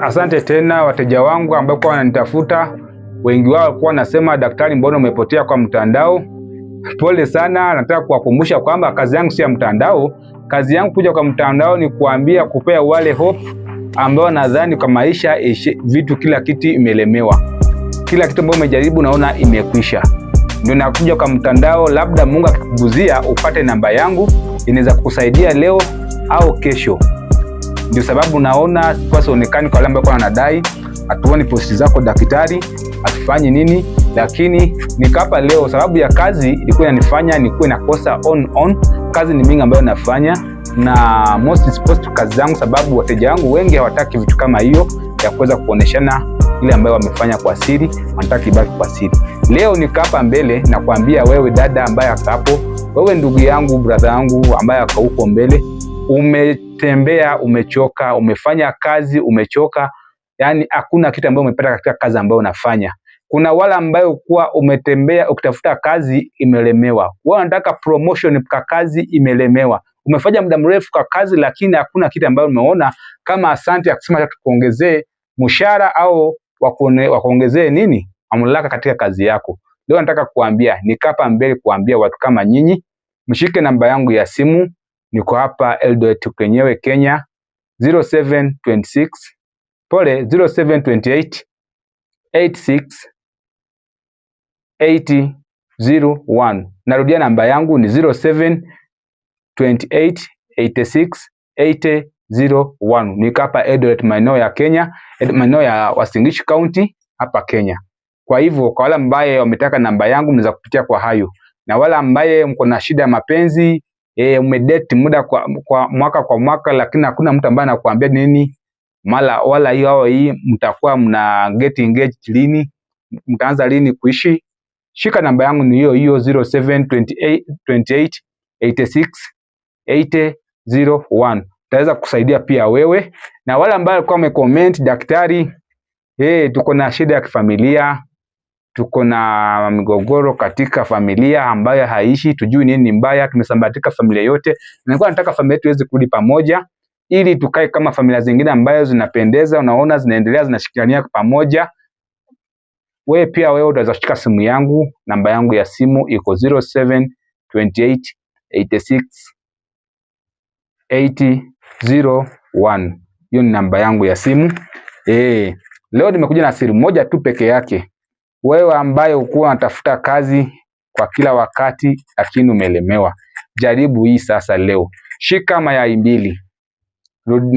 Asante tena wateja wangu ambao kwa wananitafuta. Wengi wao walikuwa wanasema daktari, mbona umepotea kwa mtandao? Pole sana, nataka kuwakumbusha kwamba kazi yangu si ya mtandao. Kazi yangu kuja kwa mtandao ni kuambia, kupea wale hope ambao nadhani kwa maisha vitu kila kitu imelemewa. Kila kitu ambacho umejaribu naona imekwisha. Ndio nakuja kwa mtandao, labda Mungu akikuguzia upate namba yangu, inaweza kukusaidia leo au kesho. Ndio sababu naona kwa sionekani kwa wale ambao wanadai atuone posti zako daktari, atufanye nini, lakini nikapa leo sababu ya kazi ilikuwa inanifanya nikuwe nakosa on. Kazi ni mingi ambayo nafanya na most post kazi zangu, sababu wateja wangu wengi hawataki vitu kama hiyo ya kuweza kuoneshana ile ambayo wamefanya kwa siri, wanataka ibaki kwa siri. Leo nikapa mbele na kuambia wewe dada ambaye hapo, wewe ndugu yangu, brother yangu ambaye ako huko mbele, umetembea, umechoka, umefanya kazi, umechoka, yani hakuna kitu ambacho umepata katika kazi ambayo unafanya. Kuna wale ambayo kuwa umetembea ukitafuta kazi imelemewa. Wewe unataka promotion kwa kazi imelemewa. Umefanya muda mrefu kwa kazi lakini hakuna kitu ambayo umeona kama asante akisema tukuongezee mshahara au wakuongezee nini mamlaka katika kazi yako. Leo nataka kuambia, nikapa mbele kuambia watu kama nyinyi, mshike namba yangu ya simu. Niko hapa Eldoret kwenyewe Kenya, 0728 86 8001. Narudia namba yangu ni 0728 86 8001. Niko hapa Eldoret, maeneo ya Kenya, maeneo ya Uasin Gishu County hapa Kenya. Kwa hivyo kwa wale ambaye wametaka namba yangu mnaweza kupitia kwa hayo, na wale ambaye mko na shida ya mapenzi, umedate muda kwa mwaka lakini hakuna mtu ambaye anakuambia nini wala hii mtakuwa mna get engaged lini, mtaanza lini kuishi, shika namba yangu ni hiyo 0728 86 8001. Taweza kusaidia pia wewe. Na wale ambao walikuwa wamecomment daktari, tuko na shida ya kifamilia, tuko na migogoro katika familia ambayo haishi, tujui nini mbaya, tumesambatika familia yote. Nilikuwa nataka familia yetu iweze kurudi pamoja ili tukae kama familia zingine ambayo zinapendeza, unaona zinaendelea, zinashikania pamoja. Wewe utaweza kushika simu yangu, namba yangu ya simu iko 0728 86 8001. Hiyo ni namba yangu ya simu. Leo nimekuja na siri moja tu peke yake. Wewe ambaye ukuwa unatafuta kazi kwa kila wakati lakini umelemewa, jaribu hii sasa leo. Shika mayai mbili. Narudia.